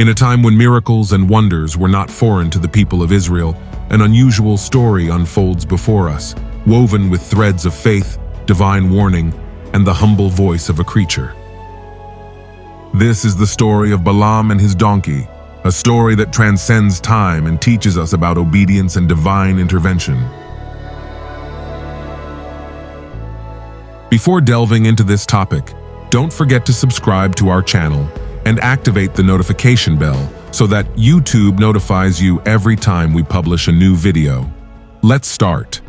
In a time when miracles and wonders were not foreign to the people of Israel, an unusual story unfolds before us, woven with threads of faith, divine warning, and the humble voice of a creature. This is the story of Balaam and his donkey, a story that transcends time and teaches us about obedience and divine intervention. Before delving into this topic, don't forget to subscribe to our channel and activate the notification bell so that YouTube notifies you every time we publish a new video. Let's start.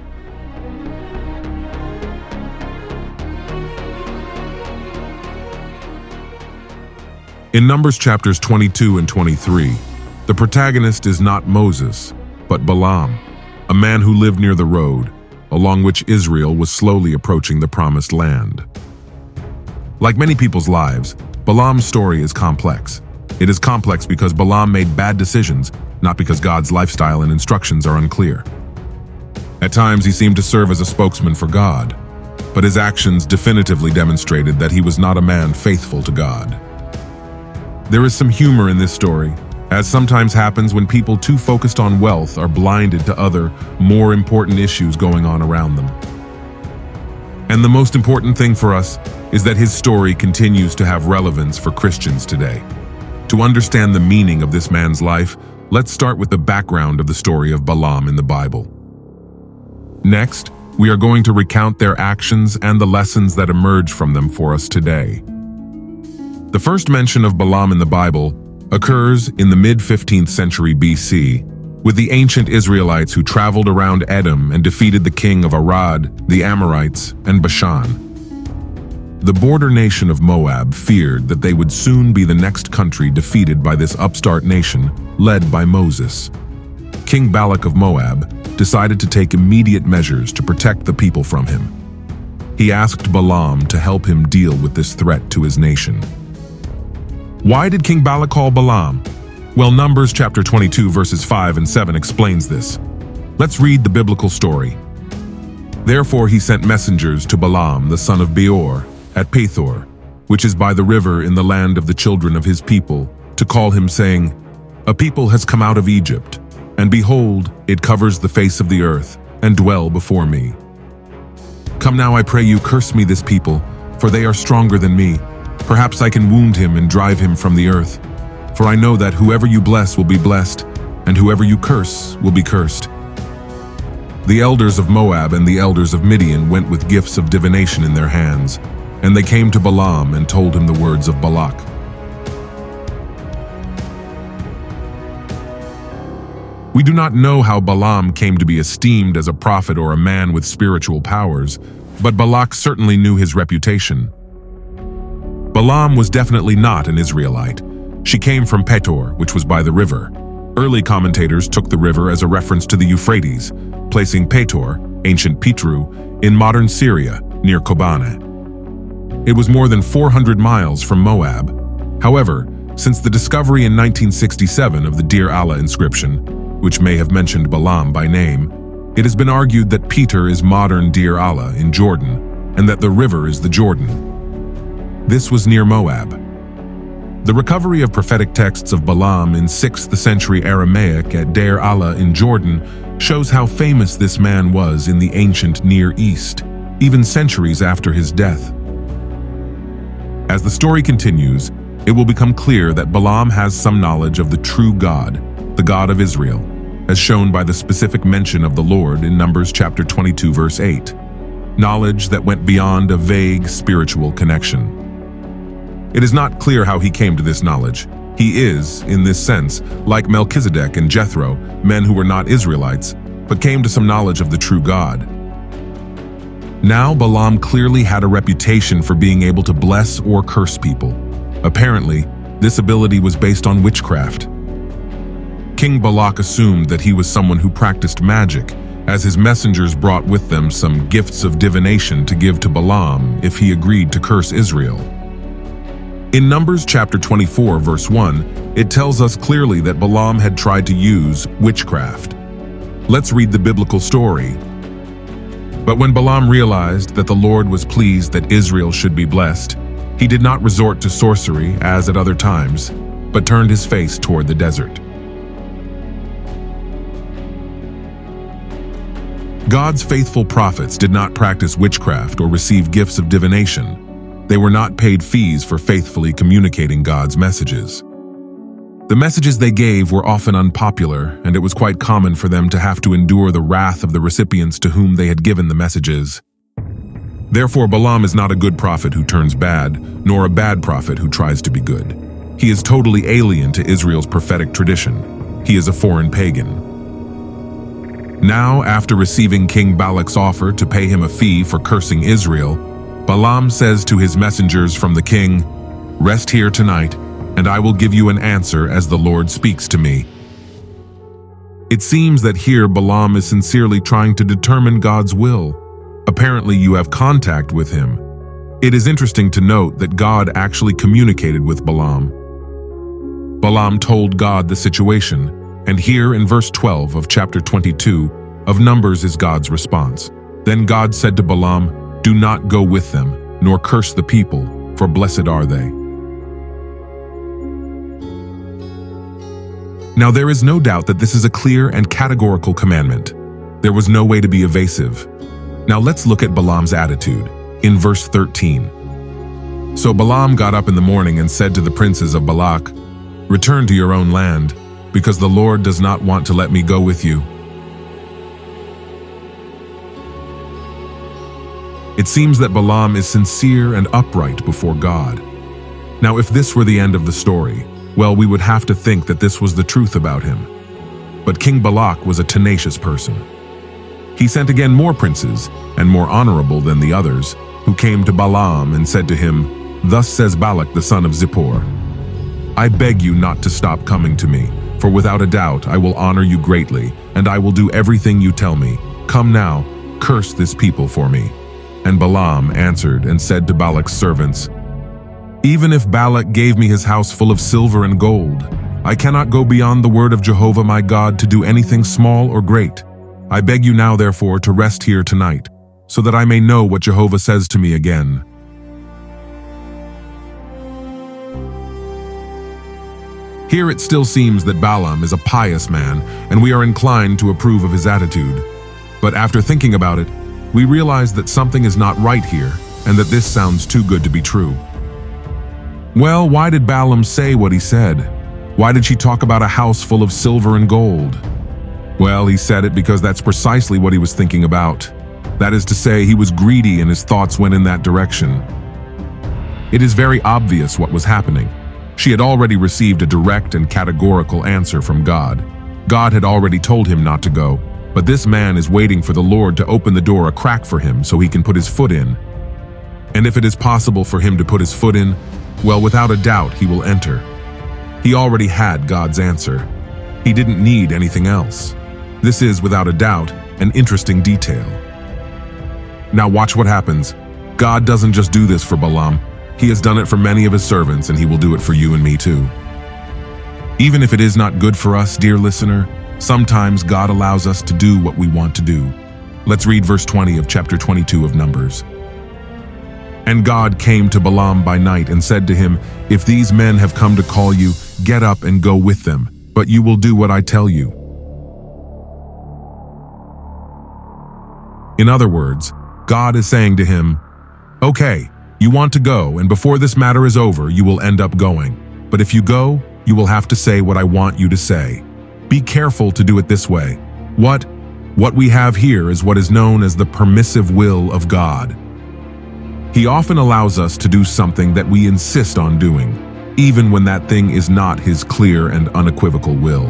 In Numbers chapters 22 and 23, the protagonist is not Moses, but Balaam, a man who lived near the road, along which Israel was slowly approaching the promised land. Like many people's lives, Balaam's story is complex. It is complex because Balaam made bad decisions, not because God's lifestyle and instructions are unclear. At times he seemed to serve as a spokesman for God, but his actions definitively demonstrated that he was not a man faithful to God. There is some humor in this story, as sometimes happens when people too focused on wealth are blinded to other, more important issues going on around them. And the most important thing for us is that his story continues to have relevance for Christians today. To understand the meaning of this man's life, let's start with the background of the story of Balaam in the Bible. Next, we are going to recount their actions and the lessons that emerge from them for us today. The first mention of Balaam in the Bible occurs in the mid-15th century BC with the ancient Israelites who traveled around Edom and defeated the king of Arad, the Amorites, and Bashan. The border nation of Moab feared that they would soon be the next country defeated by this upstart nation led by Moses. King Balak of Moab decided to take immediate measures to protect the people from him. He asked Balaam to help him deal with this threat to his nation. Why did King Balak call Balaam? Well, Numbers chapter 22 verses 5 and 7 explains this. Let's read the biblical story. Therefore he sent messengers to Balaam the son of Beor at Pethor, which is by the river in the land of the children of his people, to call him, saying, A people has come out of Egypt, and behold, it covers the face of the earth, and dwell before me. Come now, I pray you, curse me this people, for they are stronger than me. Perhaps I can wound him and drive him from the earth. For I know that whoever you bless will be blessed, and whoever you curse will be cursed. The elders of Moab and the elders of Midian went with gifts of divination in their hands, and they came to Balaam and told him the words of Balak. We do not know how Balaam came to be esteemed as a prophet or a man with spiritual powers, but Balak certainly knew his reputation. Balaam was definitely not an Israelite. She came from Pethor, which was by the river. Early commentators took the river as a reference to the Euphrates, placing Pethor, ancient Petru, in modern Syria, near Kobane. It was more than 400 miles from Moab. However, since the discovery in 1967 of the Deir Allah inscription, which may have mentioned Balaam by name, it has been argued that Peter is modern Deir Allah in Jordan, and that the river is the Jordan. This was near Moab. The recovery of prophetic texts of Balaam in 6th century Aramaic at Deir Allah in Jordan shows how famous this man was in the ancient Near East, even centuries after his death. As the story continues, it will become clear that Balaam has some knowledge of the true God, the God of Israel, as shown by the specific mention of the Lord in Numbers chapter 22 verse 8. Knowledge that went beyond a vague spiritual connection. It is not clear how he came to this knowledge. He is, in this sense, like Melchizedek and Jethro, men who were not Israelites, but came to some knowledge of the true God. Now Balaam clearly had a reputation for being able to bless or curse people. Apparently, this ability was based on witchcraft. King Balak assumed that he was someone who practiced magic, as his messengers brought with them some gifts of divination to give to Balaam if he agreed to curse Israel. In Numbers chapter 24 verse 1, it tells us clearly that Balaam had tried to use witchcraft. Let's read the biblical story. But when Balaam realized that the Lord was pleased that Israel should be blessed, he did not resort to sorcery as at other times. but turned his face toward the desert. God's faithful prophets did not practice witchcraft or receive gifts of divination. They were not paid fees for faithfully communicating God's messages. The messages they gave were often unpopular, and it was quite common for them to have to endure the wrath of the recipients to whom they had given the messages. Therefore, Balaam is not a good prophet who turns bad, nor a bad prophet who tries to be good. He is totally alien to Israel's prophetic tradition. He is a foreign pagan. Now, after receiving King Balak's offer to pay him a fee for cursing Israel, Balaam says to his messengers from the king, "Rest here tonight, and I will give you an answer as the Lord speaks to me." It seems that here Balaam is sincerely trying to determine God's will. Apparently, you have contact with him. It is interesting to note that God actually communicated with Balaam. Balaam told God the situation, and here in verse 12 of chapter 22 of Numbers is God's response. Then God said to Balaam, "Do not go with them, nor curse the people, for blessed are they." Now there is no doubt that this is a clear and categorical commandment. There was no way to be evasive. Now let's look at Balaam's attitude, in verse 13. So Balaam got up in the morning and said to the princes of Balak, "Return to your own land, because the Lord does not want to let me go with you." It seems that Balaam is sincere and upright before God. Now, if this were the end of the story, well, we would have to think that this was the truth about him. But King Balak was a tenacious person. He sent again more princes, and more honorable than the others, who came to Balaam and said to him, "Thus says Balak the son of Zippor, I beg you not to stop coming to me, for without a doubt I will honor you greatly, and I will do everything you tell me. Come now, curse this people for me." And Balaam answered and said to Balak's servants, "Even if Balak gave me his house full of silver and gold, I cannot go beyond the word of Jehovah my God to do anything small or great. I beg you now, therefore, to rest here tonight, so that I may know what Jehovah says to me again." Here it still seems that Balaam is a pious man, and we are inclined to approve of his attitude. But after thinking about it, we realize that something is not right here, and that this sounds too good to be true. Well, why did Balaam say what he said? Why did she talk about a house full of silver and gold? Well, he said it because that's precisely what he was thinking about. That is to say, he was greedy and his thoughts went in that direction. It is very obvious what was happening. She had already received a direct and categorical answer from God. God had already told him not to go, but this man is waiting for the Lord to open the door a crack for him so he can put his foot in. And if it is possible for him to put his foot in, well, without a doubt, he will enter. He already had God's answer. He didn't need anything else. This is, without a doubt, an interesting detail. Now watch what happens. God doesn't just do this for Balaam. He has done it for many of his servants, and he will do it for you and me too. Even if it is not good for us, dear listener, sometimes God allows us to do what we want to do. Let's read verse 20 of chapter 22 of Numbers. And God came to Balaam by night and said to him, "If these men have come to call you, get up and go with them, but you will do what I tell you." In other words, God is saying to him, "Okay, you want to go, and before this matter is over, you will end up going. But if you go, you will have to say what I want you to say. Be careful to do it this way." What we have here is what is known as the permissive will of God. He often allows us to do something that we insist on doing, even when that thing is not his clear and unequivocal will.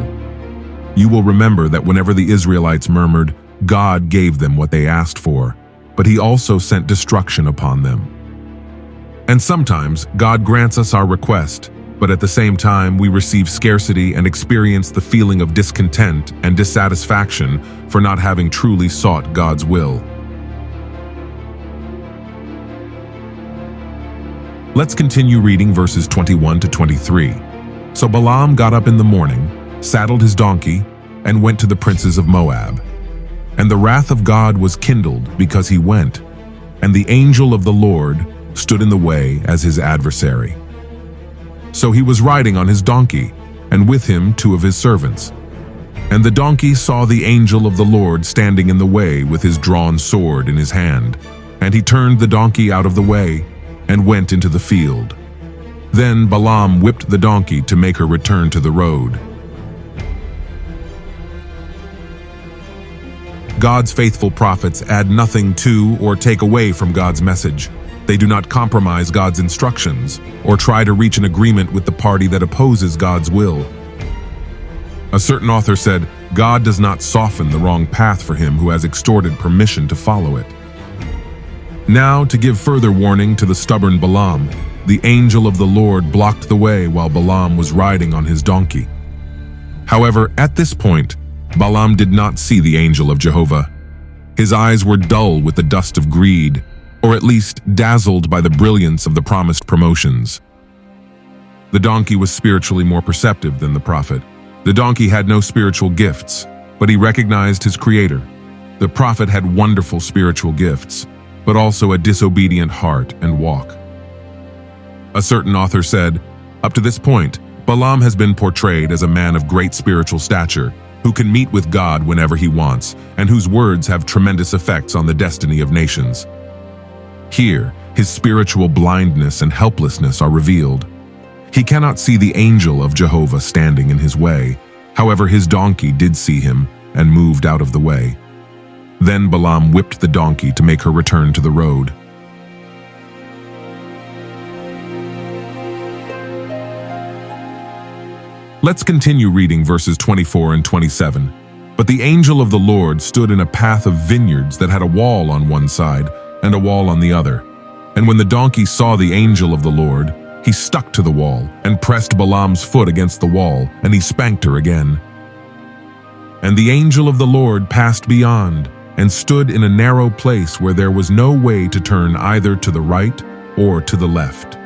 You will remember that whenever the Israelites murmured, God gave them what they asked for, but he also sent destruction upon them. And sometimes God grants us our request, but at the same time we receive scarcity and experience the feeling of discontent and dissatisfaction for not having truly sought God's will. Let's continue reading verses 21 to 23. So Balaam got up in the morning, saddled his donkey, and went to the princes of Moab. And the wrath of God was kindled because he went, and the angel of the Lord stood in the way as his adversary. So he was riding on his donkey, and with him 2 of his servants. And the donkey saw the angel of the Lord standing in the way with his drawn sword in his hand. And he turned the donkey out of the way and went into the field. Then Balaam whipped the donkey to make her return to the road. God's faithful prophets add nothing to or take away from God's message. They do not compromise God's instructions or try to reach an agreement with the party that opposes God's will. A certain author said, God does not soften the wrong path for him who has extorted permission to follow it. Now, to give further warning to the stubborn Balaam, the angel of the Lord blocked the way while Balaam was riding on his donkey. However, at this point, Balaam did not see the angel of Jehovah. His eyes were dull with the dust of greed, or at least dazzled by the brilliance of the promised promotions. The donkey was spiritually more perceptive than the prophet. The donkey had no spiritual gifts, but he recognized his creator. The prophet had wonderful spiritual gifts, but also a disobedient heart and walk. A certain author said, up to this point, Balaam has been portrayed as a man of great spiritual stature, who can meet with God whenever he wants, and whose words have tremendous effects on the destiny of nations. Here, his spiritual blindness and helplessness are revealed. He cannot see the angel of Jehovah standing in his way. However, his donkey did see him and moved out of the way. Then Balaam whipped the donkey to make her return to the road. Let's continue reading verses 24 and 27. But the angel of the Lord stood in a path of vineyards that had a wall on one side and a wall on the other. And when the donkey saw the angel of the Lord, he stuck to the wall and pressed Balaam's foot against the wall, and he spanked her again. And the angel of the Lord passed beyond and stood in a narrow place where there was no way to turn either to the right or to the left.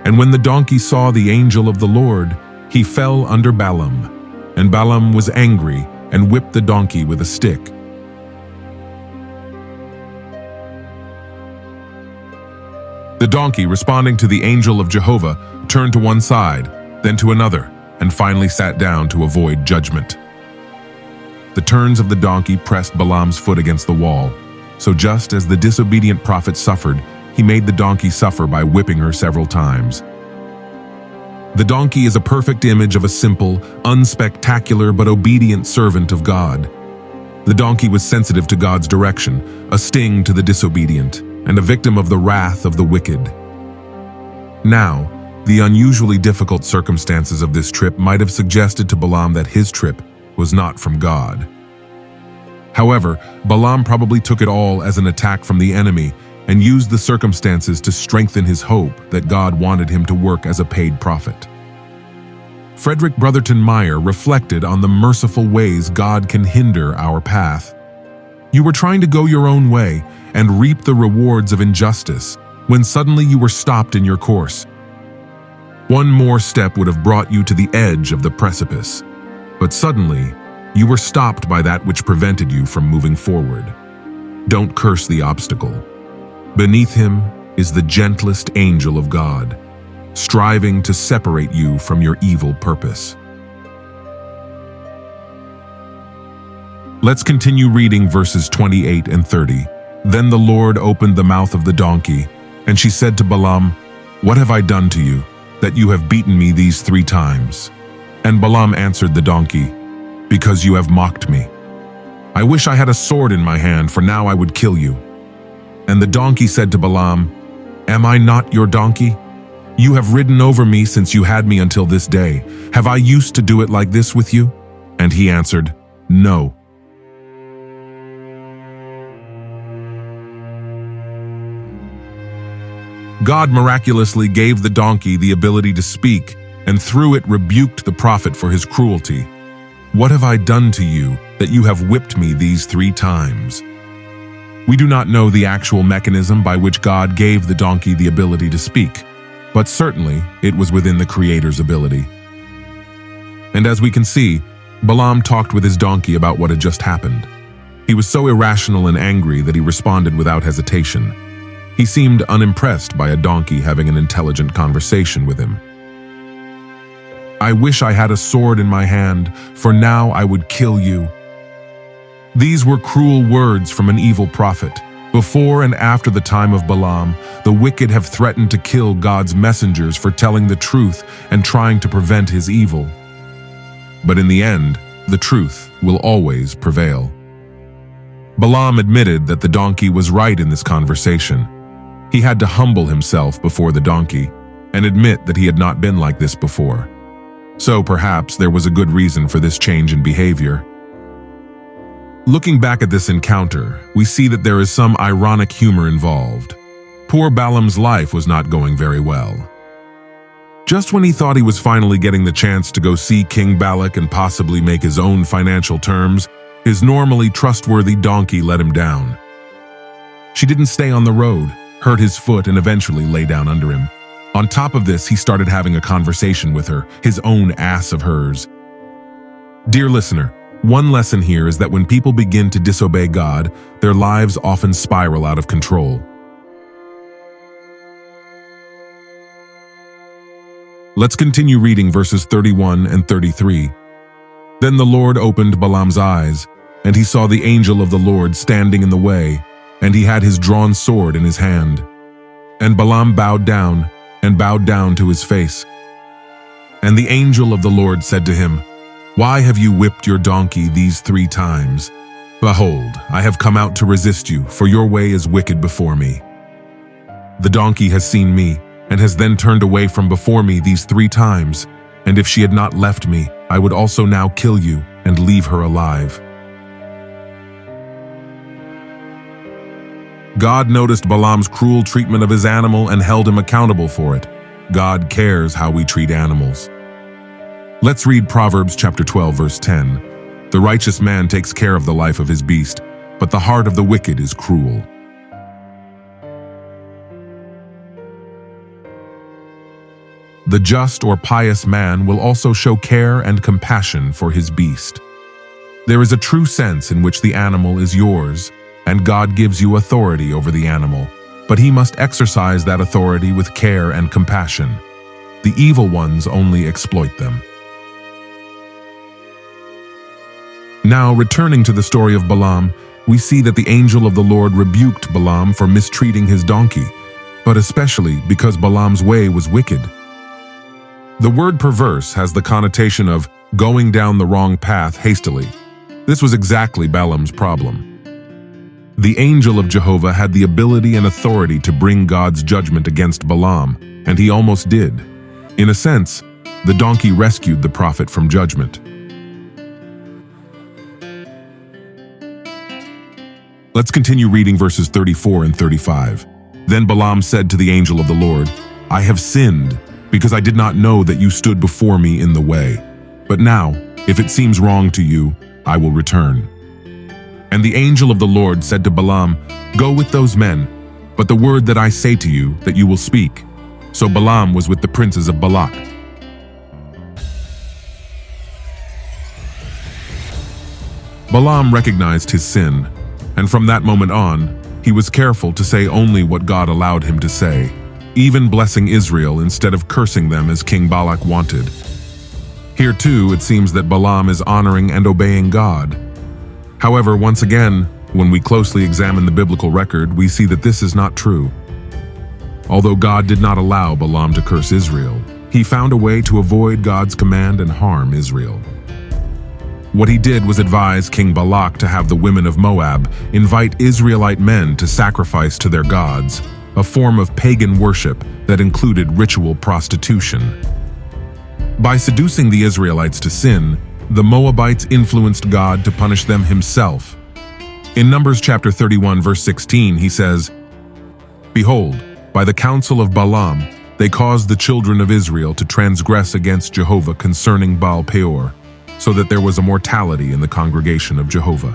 And when the donkey saw the angel of the Lord, he fell under Balaam, and Balaam was angry and whipped the donkey with a stick. The donkey, responding to the angel of Jehovah, turned to one side, then to another, and finally sat down to avoid judgment. The turns of the donkey pressed Balaam's foot against the wall, so just as the disobedient prophet suffered, he made the donkey suffer by whipping her several times. The donkey is a perfect image of a simple, unspectacular but obedient servant of God. The donkey was sensitive to God's direction, a sting to the disobedient, and a victim of the wrath of the wicked. Now, the unusually difficult circumstances of this trip might have suggested to Balaam that his trip was not from God. However, Balaam probably took it all as an attack from the enemy and used the circumstances to strengthen his hope that God wanted him to work as a paid prophet. Frederick Brotherton Meyer reflected on the merciful ways God can hinder our path. You were trying to go your own way and reap the rewards of injustice when suddenly you were stopped in your course. One more step would have brought you to the edge of the precipice, but suddenly you were stopped by that which prevented you from moving forward. Don't curse the obstacle. Beneath him is the gentlest angel of God, striving to separate you from your evil purpose. Let's continue reading verses 28 and 30. Then the Lord opened the mouth of the donkey, and she said to Balaam, "What have I done to you, that you have beaten me these 3 times?" And Balaam answered the donkey, "Because you have mocked me. I wish I had a sword in my hand, for now I would kill you." And the donkey said to Balaam, "Am I not your donkey? You have ridden over me since you had me until this day. Have I used to do it like this with you?" And he answered, "No." God miraculously gave the donkey the ability to speak, and through it rebuked the prophet for his cruelty. "What have I done to you, that you have whipped me these 3 times?" We do not know the actual mechanism by which God gave the donkey the ability to speak, but certainly it was within the Creator's ability. And as we can see, Balaam talked with his donkey about what had just happened. He was so irrational and angry that he responded without hesitation. He seemed unimpressed by a donkey having an intelligent conversation with him. I wish I had a sword in my hand, for now I would kill you." These were cruel words from an evil prophet. Before and after the time of Balaam, the wicked have threatened to kill God's messengers for telling the truth and trying to prevent his evil. But in the end, the truth will always prevail. Balaam admitted that the donkey was right in this conversation. He had to humble himself before the donkey and admit that he had not been like this before. So perhaps there was a good reason for this change in behavior. Looking back at this encounter, we see that there is some ironic humor involved. Poor Balaam's life was not going very well. Just when he thought he was finally getting the chance to go see King Balak and possibly make his own financial terms, his normally trustworthy donkey let him down. She didn't stay on the road, hurt his foot, and eventually lay down under him. On top of this, he started having a conversation with her, his own ass of hers. Dear listener, one lesson here is that when people begin to disobey God, their lives often spiral out of control. Let's continue reading verses 31 and 33. Then the Lord opened Balaam's eyes, and he saw the angel of the Lord standing in the way, and he had his drawn sword in his hand. And Balaam bowed down to his face. And the angel of the Lord said to him, "Why have you whipped your donkey these 3 times? Behold, I have come out to resist you, for your way is wicked before me. The donkey has seen me, and has then turned away from before me these 3 times, and if she had not left me, I would also now kill you and leave her alive." God noticed Balaam's cruel treatment of his animal and held him accountable for it. God cares how we treat animals. Let's read Proverbs chapter 12, verse 10. "The righteous man takes care of the life of his beast, but the heart of the wicked is cruel." The just or pious man will also show care and compassion for his beast. There is a true sense in which the animal is yours, and God gives you authority over the animal, but he must exercise that authority with care and compassion. The evil ones only exploit them. Now, returning to the story of Balaam, we see that the angel of the Lord rebuked Balaam for mistreating his donkey, but especially because Balaam's way was wicked. The word perverse has the connotation of going down the wrong path hastily. This was exactly Balaam's problem. The angel of Jehovah had the ability and authority to bring God's judgment against Balaam, and he almost did. In a sense, the donkey rescued the prophet from judgment. Let's continue reading verses 34 and 35. Then Balaam said to the angel of the Lord, "I have sinned, because I did not know that you stood before me in the way. But now, if it seems wrong to you, I will return." And the angel of the Lord said to Balaam, "Go with those men, but the word that I say to you, that you will speak." So Balaam was with the princes of Balak. Balaam recognized his sin, and from that moment on, he was careful to say only what God allowed him to say, even blessing Israel instead of cursing them as King Balak wanted. Here too, it seems that Balaam is honoring and obeying God. However, once again, when we closely examine the biblical record, we see that this is not true. Although God did not allow Balaam to curse Israel, he found a way to avoid God's command and harm Israel. What he did was advise King Balak to have the women of Moab invite Israelite men to sacrifice to their gods, a form of pagan worship that included ritual prostitution. By seducing the Israelites to sin, the Moabites influenced God to punish them himself. In Numbers chapter 31, verse 16, he says, "Behold, by the counsel of Balaam, they caused the children of Israel to transgress against Jehovah concerning Baal Peor, so that there was a mortality in the congregation of Jehovah."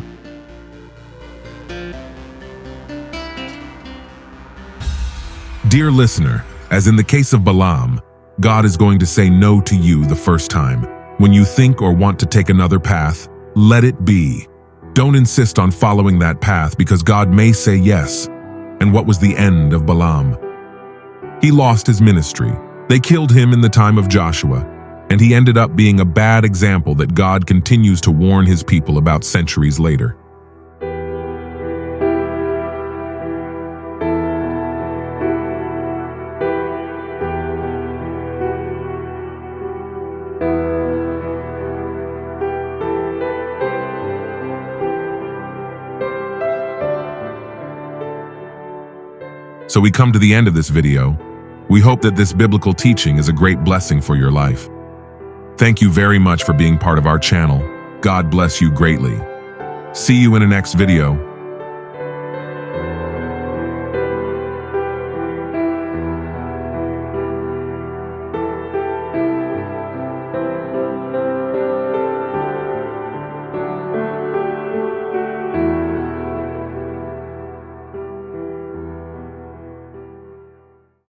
Dear listener, as in the case of Balaam, God is going to say no to you the first time. When you think or want to take another path, let it be. Don't insist on following that path because God may say yes. And what was the end of Balaam? He lost his ministry. They killed him in the time of Joshua. and he ended up being a bad example that God continues to warn his people about centuries later. So we come to the end of this video. We hope that this biblical teaching is a great blessing for your life. Thank you very much for being part of our channel. God bless you greatly. See you in the next video.